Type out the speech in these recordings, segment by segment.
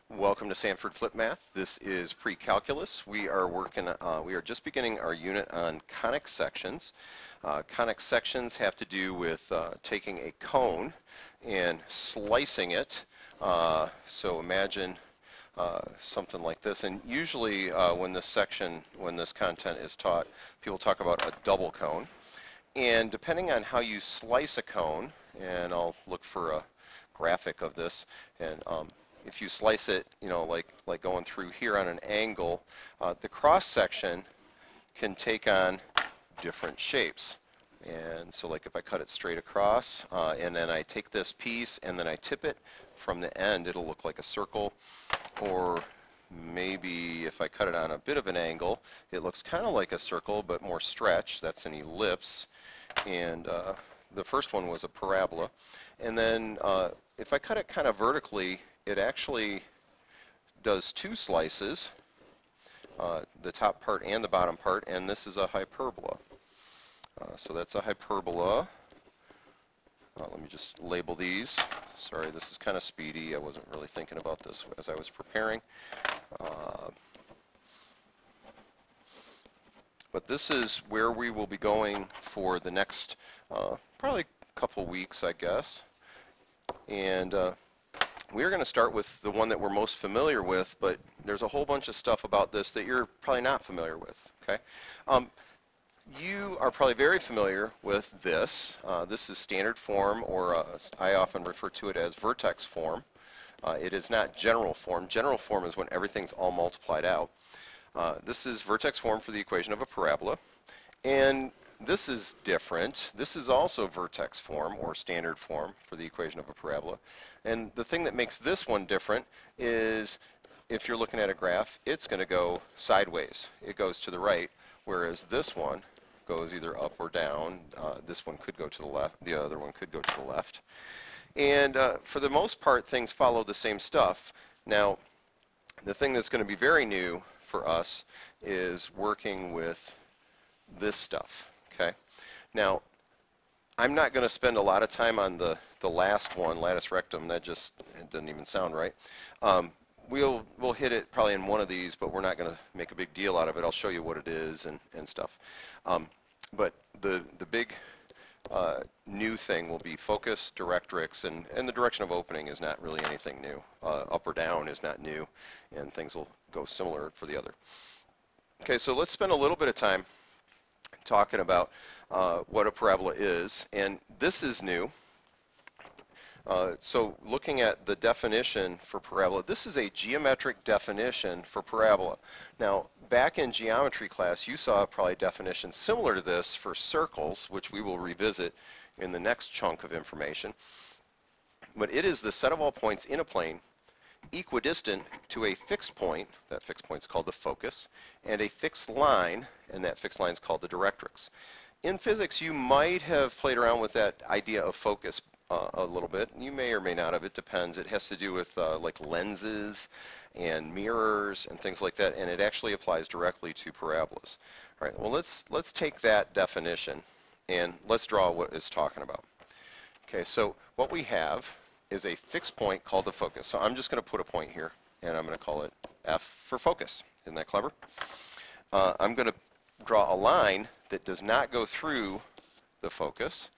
Welcome to SanfordFlipMath. This is PreCalculus. We are just beginning our unit on conic sections. Conic sections have to do with taking a cone and slicing it. So imagine something like this. And usually when this content is taught, people talk about a double cone. And depending on how you slice a cone, and I'll look for a graphic of this, and if you slice it, you know, like going through here on an angle, the cross section can take on different shapes. And so like if I cut it straight across, and then I take this piece and then I tip it from the end, it'll look like a circle. Or maybe if I cut it on a bit of an angle, it looks kind of like a circle but more stretched. That's an ellipse. And the first one was a parabola. And then if I cut it kind of vertically, it actually does two slices, the top part and the bottom part, and this is a hyperbola. So that's a hyperbola. Let me just label these. Sorry, this is kind of speedy. I wasn't really thinking about this as I was preparing. But this is where we will be going for the next probably couple weeks, I guess. And we're going to start with the one that we're most familiar with, but there's a whole bunch of stuff about this that you're probably not familiar with. Okay, you are probably very familiar with this. This is standard form, or I often refer to it as vertex form. It is not general form. General form is when everything's all multiplied out. This is vertex form for the equation of a parabola, and this is different. This is also vertex form or standard form for the equation of a parabola. And the thing that makes this one different is if you're looking at a graph, it's going to go sideways. It goes to the right, whereas this one goes either up or down. This one could go to the left. The other one could go to the left. And for the most part, things follow the same stuff. Now, the thing that's going to be very new for us is working with this stuff. Okay. Now, I'm not going to spend a lot of time on the last one, latus rectum. That just, it doesn't even sound right. We'll hit it probably in one of these, but we're not going to make a big deal out of it. I'll show you what it is and stuff. But the big new thing will be focus, directrix, and the direction of opening is not really anything new. Up or down is not new, and things will go similar for the other. Okay, so let's spend a little bit of time talking about what a parabola is, and this is new. So looking at the definition for parabola, this is a geometric definition for parabola. Now, back in geometry class, you saw probably a definition similar to this for circles, which we will revisit in the next chunk of information. But it is the set of all points in a plane equidistant to a fixed point, that fixed point is called the focus, and a fixed line, and that fixed line is called the directrix. In physics, you might have played around with that idea of focus a little bit. You may or may not have. It depends. It has to do with like lenses and mirrors and things like that, and it actually applies directly to parabolas. All right. Well, let's take that definition and let's draw what it's talking about. Okay. So what we have is a fixed point called the focus. So I'm just going to put a point here, and I'm going to call it F for focus. Isn't that clever? I'm going to draw a line that does not go through the focus,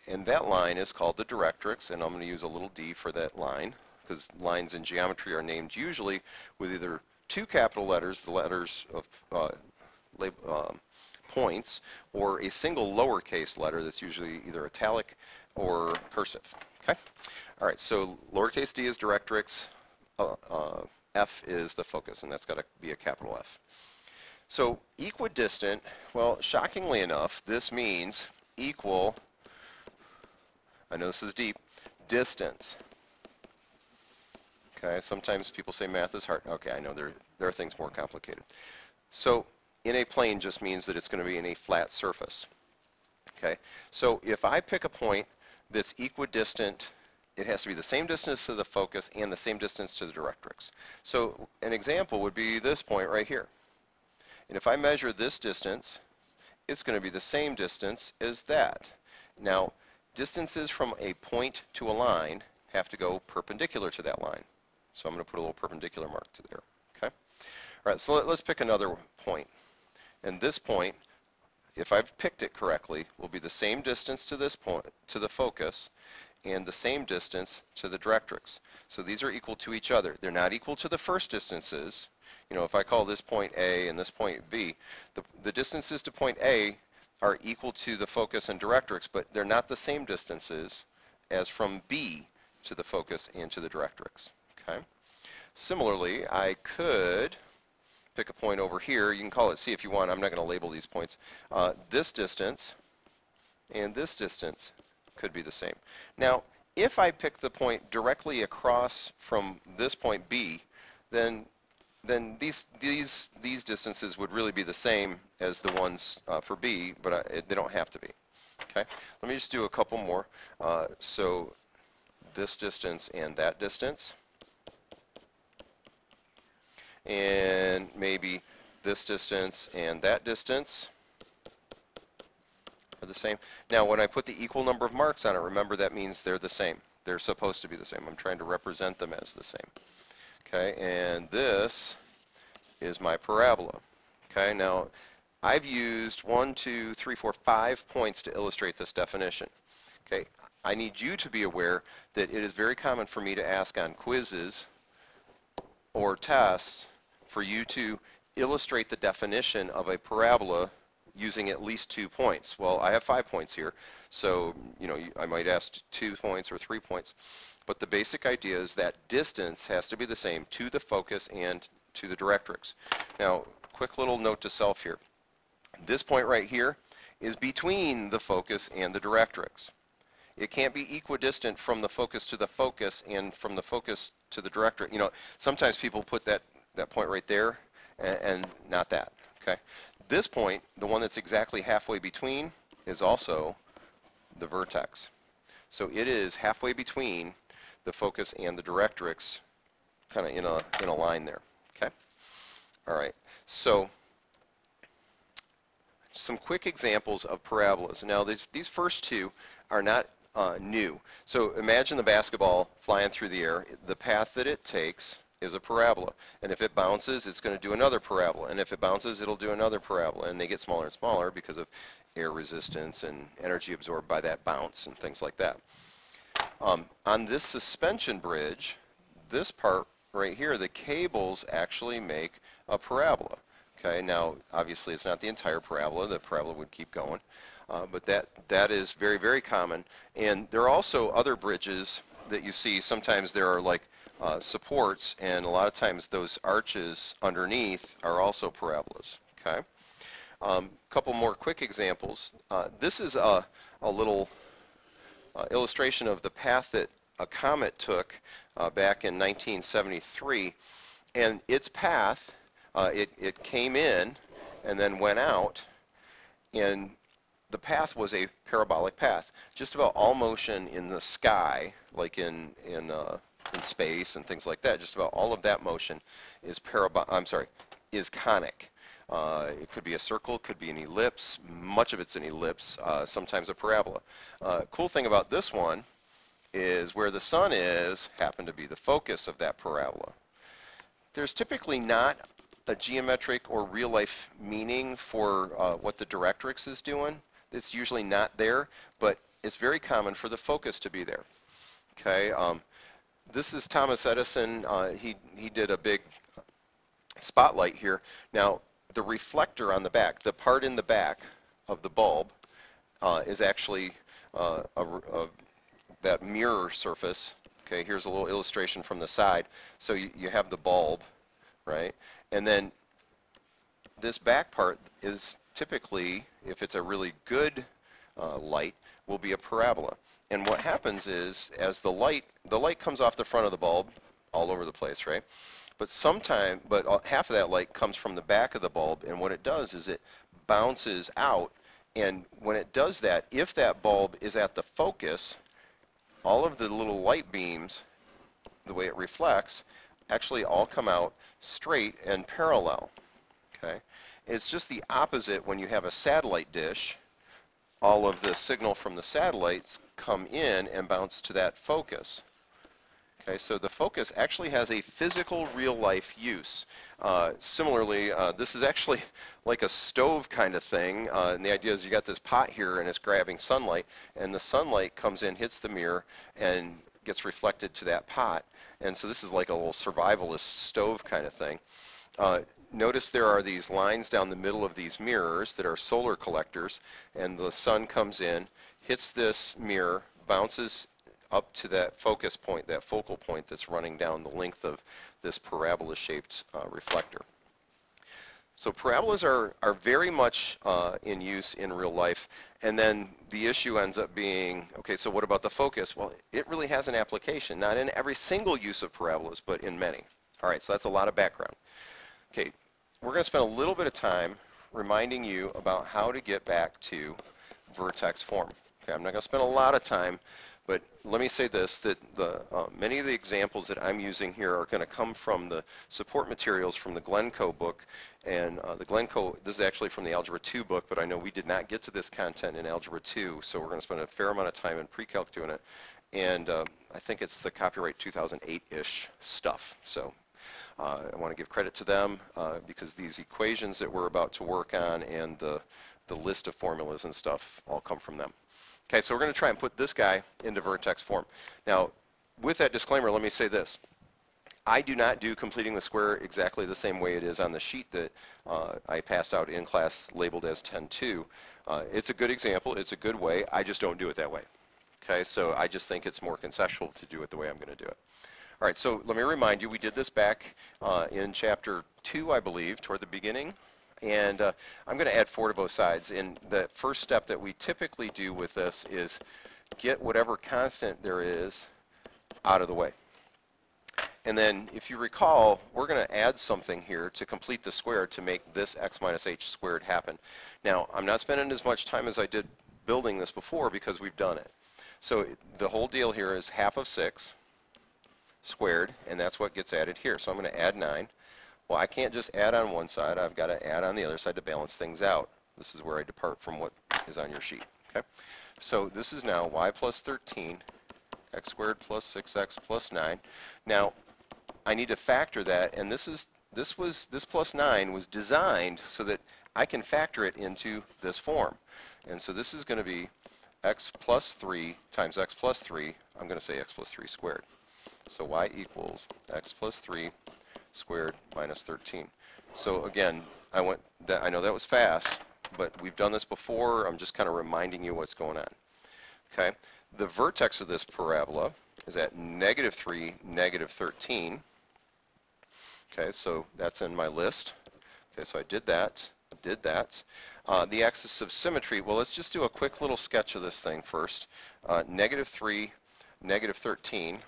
and that line is called the directrix, and I'm going to use a little d for that line, because lines in geometry are named usually with either two capital letters, the letters of points, or a single lowercase letter that's usually either italic or cursive. Okay? All right, so lowercase d is directrix, F is the focus, and that's got to be a capital F. So equidistant, well, shockingly enough, this means equal, I know this is deep, distance. Okay, sometimes people say math is hard. Okay, I know there are things more complicated. So in a plane just means that it's going to be in a flat surface. Okay, so if I pick a point that's equidistant, it has to be the same distance to the focus and the same distance to the directrix. So an example would be this point right here. And if I measure this distance, it's going to be the same distance as that. Now, distances from a point to a line have to go perpendicular to that line. So I'm going to put a little perpendicular mark to there. Okay. All right, so let's pick another point. And this point, if I've picked it correctly, will be the same distance to this point, to the focus, and the same distance to the directrix. So these are equal to each other. They're not equal to the first distances. You know, if I call this point A and this point B, the distances to point A are equal to the focus and directrix, but they're not the same distances as from B to the focus and to the directrix. Okay. Similarly, I could pick a point over here. You can call it C if you want. I'm not going to label these points. This distance and this distance could be the same. Now, if I pick the point directly across from this point B, then these distances would really be the same as the ones for B, but they don't have to be. Okay. Let me just do a couple more. So this distance and that distance, and maybe this distance and that distance are the same. Now when I put the equal number of marks on it, remember that means they're the same. They're supposed to be the same. I'm trying to represent them as the same. Okay, and this is my parabola. Okay, now I've used 1, 2, 3, 4, 5 points to illustrate this definition. Okay, I need you to be aware that it is very common for me to ask on quizzes or tests for you to illustrate the definition of a parabola using at least 2 points. Well, I have 5 points here, so you know I might ask 2 points or 3 points. But the basic idea is that distance has to be the same to the focus and to the directrix. Now, quick little note to self here. This point right here is between the focus and the directrix. It can't be equidistant from the focus to the focus and from the focus to the directrix. You know, sometimes people put that point right there and not that. Okay. This point, the one that's exactly halfway between, is also the vertex. So it is halfway between the focus and the directrix, kind of in a line there. Okay. All right. So some quick examples of parabolas. Now these first two are not new. So imagine the basketball flying through the air. The path that it takes is a parabola. And if it bounces, it's going to do another parabola. And if it bounces, it'll do another parabola. And they get smaller and smaller because of air resistance and energy absorbed by that bounce and things like that. On this suspension bridge, this part right here, the cables actually make a parabola. Okay, now obviously it's not the entire parabola. The parabola would keep going. But that is very, very common. And there are also other bridges that you see. Sometimes there are like supports, and a lot of times those arches underneath are also parabolas. Okay. Couple more quick examples. This is a little illustration of the path that a comet took back in 1973, and its path, it came in and then went out, and the path was a parabolic path. Just about all motion in the sky, like in space and things like that, just about all of that motion is is conic. It could be a circle, could be an ellipse. Much of it's an ellipse, sometimes a parabola. Cool thing about this one is where the sun is happened to be the focus of that parabola. There's typically not a geometric or real-life meaning for what the directrix is doing. It's usually not there, but it's very common for the focus to be there. Okay, this is Thomas Edison. He did a big spotlight here. Now, the reflector on the back, the part in the back of the bulb, is actually that mirror surface. Okay, here's a little illustration from the side. So you have the bulb, right? And then this back part is typically, if it's a really good light, will be a parabola. And what happens is, as the light comes off the front of the bulb all over the place, right? But half of that light comes from the back of the bulb, and what it does is it bounces out, and when it does that, if that bulb is at the focus, all of the little light beams, the way it reflects, actually all come out straight and parallel. Okay? It's just the opposite when you have a satellite dish. All of the signal from the satellites come in and bounce to that focus. Okay, so the focus actually has a physical real-life use. Similarly, this is actually like a stove kind of thing, and the idea is you got this pot here and it's grabbing sunlight, and the sunlight comes in, hits the mirror, and gets reflected to that pot. And so this is like a little survivalist stove kind of thing. Notice there are these lines down the middle of these mirrors that are solar collectors, and the sun comes in, hits this mirror, bounces up to that focus point, that focal point that's running down the length of this parabola-shaped reflector. So parabolas are very much in use in real life, and then the issue ends up being, okay, so what about the focus? Well, it really has an application, not in every single use of parabolas, but in many. All right, so that's a lot of background. Okay, we're going to spend a little bit of time reminding you about how to get back to vertex form. Okay, I'm not going to spend a lot of time, but let me say this, that many of the examples that I'm using here are going to come from the support materials from the Glencoe book. And the Glencoe, this is actually from the Algebra 2 book, but I know we did not get to this content in Algebra 2, so we're going to spend a fair amount of time in pre-calc doing it. And I think it's the copyright 2008-ish stuff. So I want to give credit to them because these equations that we're about to work on and the list of formulas and stuff all come from them. Okay, so we're going to try and put this guy into vertex form. Now, with that disclaimer, let me say this. I do not do completing the square exactly the same way it is on the sheet that I passed out in class labeled as 10-2. It's a good example. It's a good way. I just don't do it that way. Okay, so I just think it's more conceptual to do it the way I'm going to do it. All right, so let me remind you, we did this back in chapter 2, I believe, toward the beginning. And I'm going to add 4 to both sides. And the first step that we typically do with this is get whatever constant there is out of the way. And then, if you recall, we're going to add something here to complete the square to make this x minus h squared happen. Now, I'm not spending as much time as I did building this before because we've done it. So the whole deal here is half of 6 squared, and that's what gets added here. So I'm going to add 9. Well, I can't just add on one side. I've got to add on the other side to balance things out. This is where I depart from what is on your sheet. Okay? So this is now y plus 13, x squared plus 6x plus 9. Now, I need to factor that, and this plus 9 was designed so that I can factor it into this form. And so this is going to be x plus 3 times x plus 3. I'm going to say x plus 3 squared. So y equals x plus 3 squared minus 13. So again, I know that was fast, but we've done this before. I'm just kind of reminding you what's going on. Okay, the vertex of this parabola is at -3, -13. Okay, so that's in my list. Okay, so I did that. The axis of symmetry, well, let's just do a quick little sketch of this thing first. -3, -13.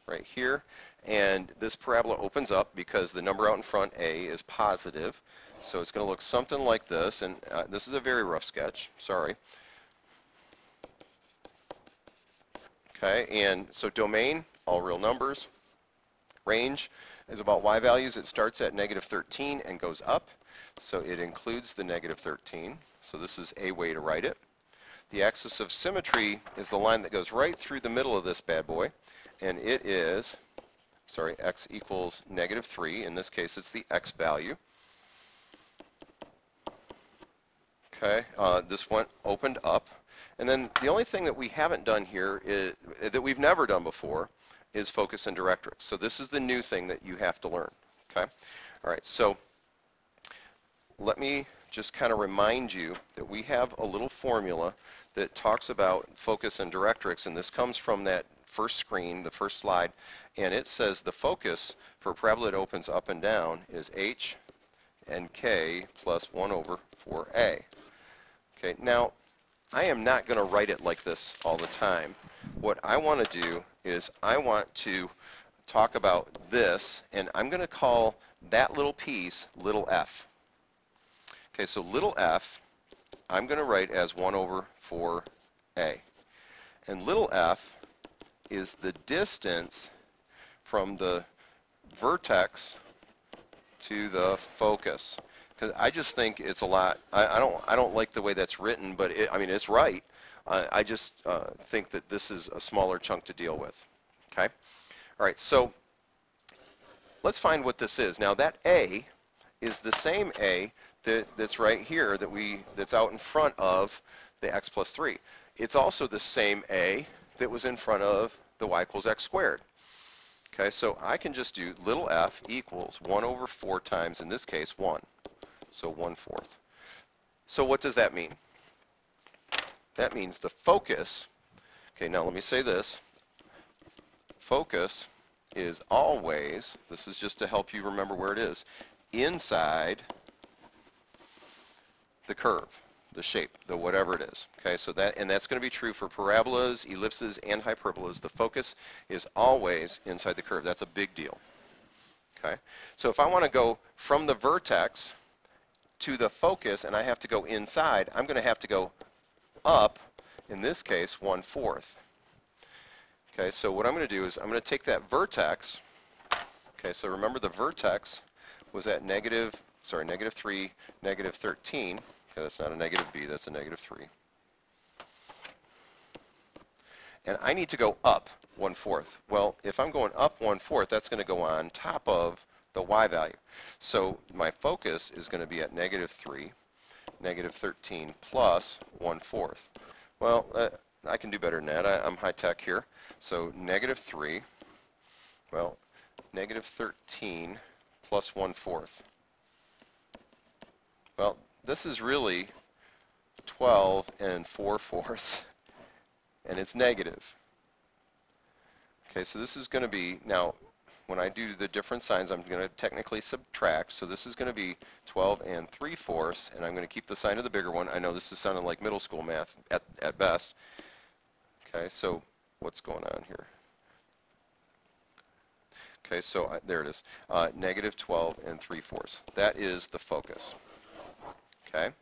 Right here, and this parabola opens up because the number out in front, a, is positive. So it's going to look something like this, and this is a very rough sketch, sorry. Okay, and so domain, all real numbers. Range is about y values. It starts at -13 and goes up, so it includes the -13. So this is a way to write it. The axis of symmetry is the line that goes right through the middle of this bad boy. And it is, x equals -3. In this case, it's the x value. Okay, this one opened up. And then the only thing that we haven't done here, that we've never done before, is focus and directrix. So this is the new thing that you have to learn. Okay, all right, so let me just kind of remind you that we have a little formula that talks about focus and directrix, and this comes from that first screen, the first slide, and it says the focus for a parabola that opens up and down is h and k plus 1 over 4a. Okay, now I am not going to write it like this all the time. What I want to do is I want to talk about this, and I'm going to call that little piece little f. Okay, so little f I'm going to write as 1 over 4a. And little f is the distance from the vertex to the focus. Because I just think it's a lot. I don't like the way that's written, but I mean it's right. I just think that this is a smaller chunk to deal with. Okay. All right, so let's find what this is. Now that A is the same A that's right here that's out in front of the x plus 3. It's also the same A that was in front of the y equals x squared. Okay, so I can just do little f equals 1 over 4 times, in this case, 1. So 1/4. So what does that mean? That means the focus, okay, now let me say this. Focus is always, this is just to help you remember where it is, inside the curve, the shape, the whatever it is. Okay, so that's going to be true for parabolas, ellipses, and hyperbolas. The focus is always inside the curve. That's a big deal. Okay, so if I want to go from the vertex to the focus and I have to go inside, I'm going to have to go up, in this case, 1/4. Okay, so what I'm going to do is I'm going to take that vertex. Okay, so remember the vertex was at -3, -13. Okay, that's not a negative b, that's a -3. And I need to go up 1/4. Well, if I'm going up 1/4, that's going to go on top of the y value. So my focus is going to be at -3, -13 plus 1/4. Well, I can do better than that. I'm high tech here. So -3, well, -13 plus 1/4. Well, this is really 12 4/4, and it's negative. Okay, so this is going to be, now when I do the different signs, I'm going to technically subtract. So this is going to be 12 3/4, and I'm going to keep the sign of the bigger one. I know this is sounding like middle school math at best. Okay, so what's going on here? Okay, so there it is, -12 3/4. That is the focus. Okay,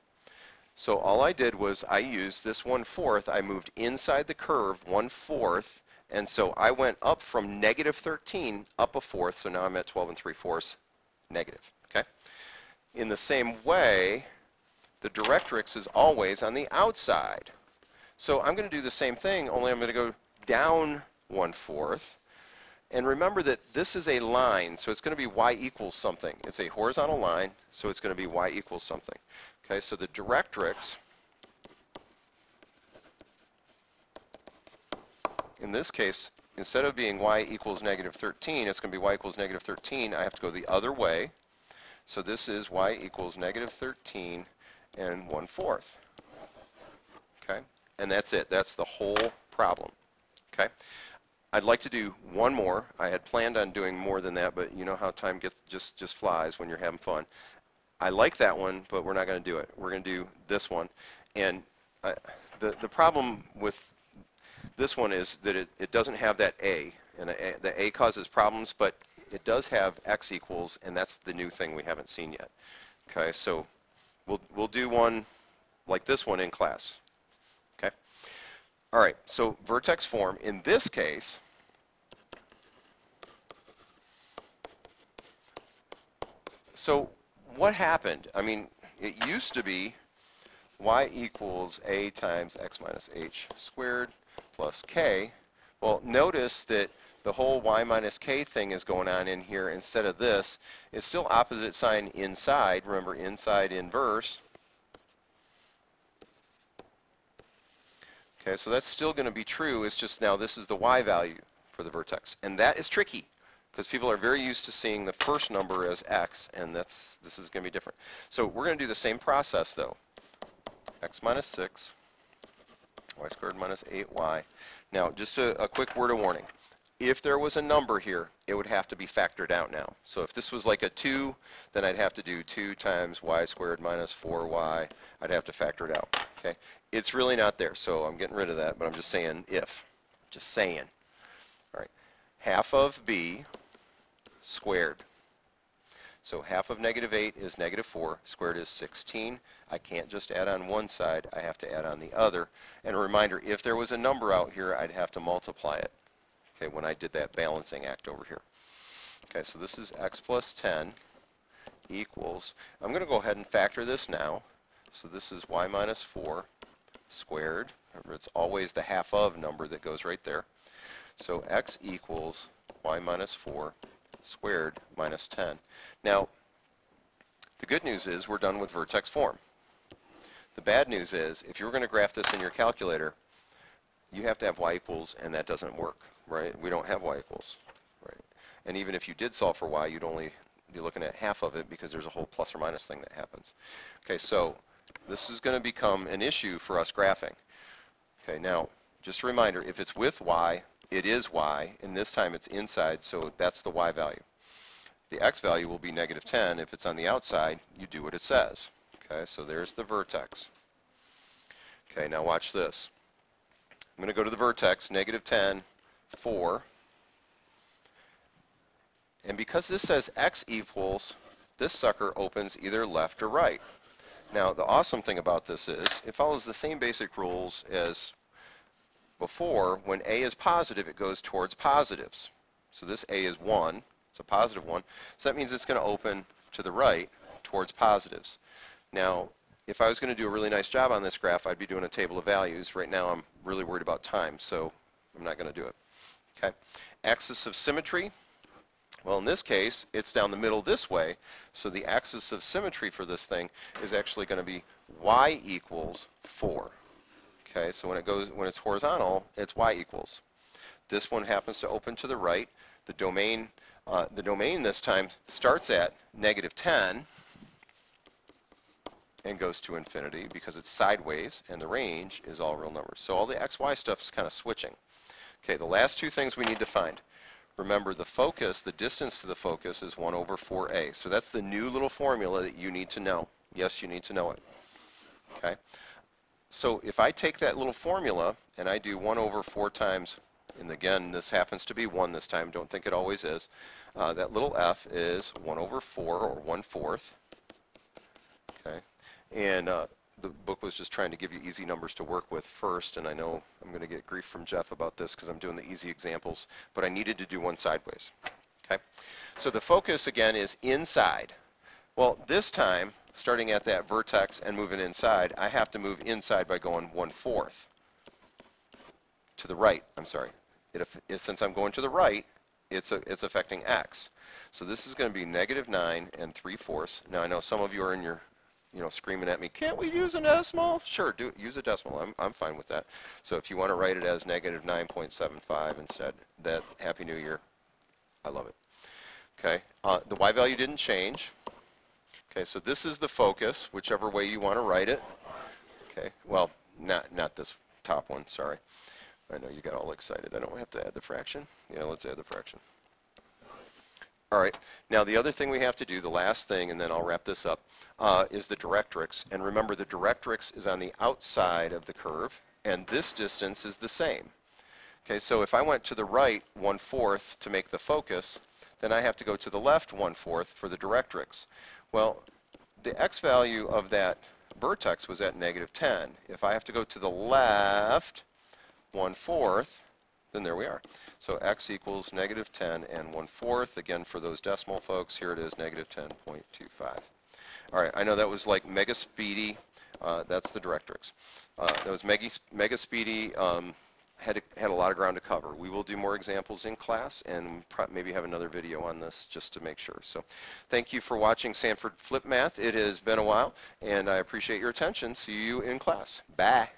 so all I did was I used this 1/4. I moved inside the curve 1/4, and so I went up from -13 up 1/4. So now I'm at 12 3/4 negative. Okay. In the same way, the directrix is always on the outside. So I'm going to do the same thing, only I'm going to go down 1/4. And remember that this is a line, so it's going to be y equals something. It's a horizontal line, so it's going to be y equals something. Okay, so the directrix, in this case, instead of being y equals -13, it's going to be y equals -13. I have to go the other way. So this is y equals -13 1/4. Okay, and that's it. That's the whole problem. Okay. I'd like to do one more. I had planned on doing more than that, but you know how time just flies when you're having fun. I like that one, but we're not going to do it. We're going to do this one. And the problem with this one is that it doesn't have that a. And the a causes problems, but it does have x equals, and that's the new thing we haven't seen yet. Okay, so we'll do one like this one in class. Okay. All right, so vertex form, in this case, so what happened? I mean, it used to be y equals a times x minus h squared plus k. Well, notice that the whole y minus k thing is going on in here instead of this. It's still opposite sign inside. Remember, inside inverse. Okay, so that's still going to be true. It's just now this is the y value for the vertex. And that is tricky because people are very used to seeing the first number as x, and this is going to be different. So we're going to do the same process though. X minus 6, y squared minus 8y. Now, just a quick word of warning. If there was a number here, it would have to be factored out now. So if this was like a 2, then I'd have to do 2 times y squared minus 4y. I'd have to factor it out. Okay, it's really not there, so I'm getting rid of that, but I'm just saying if. Just saying. All right, half of b squared. So half of -8 is -4, squared is 16. I can't just add on one side, I have to add on the other. And a reminder, if there was a number out here, I'd have to multiply it. Okay, when I did that balancing act over here. Okay, so this is x plus 10 equals, I'm going to go ahead and factor this now. So this is y minus 4 squared. Remember, it's always the half of number that goes right there. So x equals y minus 4 squared minus 10. Now, the good news is we're done with vertex form. The bad news is if you're going to graph this in your calculator, you have to have y equals, and that doesn't work, right? We don't have y equals, right? And even if you did solve for y, you'd only be looking at half of it because there's a whole plus or minus thing that happens. Okay, so this is going to become an issue for us graphing. Okay, now, just a reminder, if it's with y, it is y, and this time it's inside, so that's the y value. The x value will be negative 10. If it's on the outside, you do what it says. Okay, so there's the vertex. Okay, now watch this. I'm going to go to the vertex, negative 10, 4. And because this says x equals, this sucker opens either left or right. Now, the awesome thing about this is it follows the same basic rules as before. When a is positive, it goes towards positives. So this a is 1. It's a positive 1. So that means it's going to open to the right towards positives. Now, if I was going to do a really nice job on this graph, I'd be doing a table of values. Right now, I'm really worried about time, so I'm not going to do it. Okay. Axis of symmetry. Well, in this case, it's down the middle this way, so the axis of symmetry for this thing is actually going to be y equals 4. Okay, so when it's horizontal, it's y equals. This one happens to open to the right. The domain this time starts at negative 10 and goes to infinity because it's sideways, and the range is all real numbers. So all the xy stuff is kind of switching. Okay, the last two things we need to find. Remember, the focus, the distance to the focus is 1 over 4a. So that's the new little formula that you need to know. Yes, you need to know it. Okay. So if I take that little formula and I do 1 over 4 times, and again, this happens to be 1 this time. Don't think it always is. That little f is 1 over 4, or 1/4. Okay. And the book was just trying to give you easy numbers to work with first, and I know I'm going to get grief from Jeff about this because I'm doing the easy examples, but I needed to do one sideways. Okay, so the focus again is inside. Well, this time, starting at that vertex and moving inside, I have to move inside by going 1/4 to the right. I'm sorry. Since I'm going to the right, it's affecting x. So this is going to be negative 9 3/4. Now I know some of you are in your screaming at me, can't we use a decimal? Sure, use a decimal. I'm fine with that. So if you want to write it as negative 9.75 instead, that Happy New Year. I love it. Okay, the y value didn't change. Okay, so this is the focus, whichever way you want to write it. Okay, well, not this top one, sorry. I know you got all excited. I don't have to add the fraction. Yeah, let's add the fraction. All right, now the other thing we have to do, the last thing, and then I'll wrap this up, is the directrix. And remember, the directrix is on the outside of the curve, and this distance is the same. Okay, so if I went to the right 1/4 to make the focus, then I have to go to the left 1/4 for the directrix. Well, the x value of that vertex was at negative 10. If I have to go to the left 1/4, then there we are. So x equals negative 10 1/4. Again, for those decimal folks, here it is, negative 10.25. All right, I know that was like mega speedy. That's the directrix. That was mega speedy. Had a lot of ground to cover. We will do more examples in class and maybe have another video on this just to make sure. So thank you for watching Sanford Flip Math. It has been a while, and I appreciate your attention. See you in class. Bye.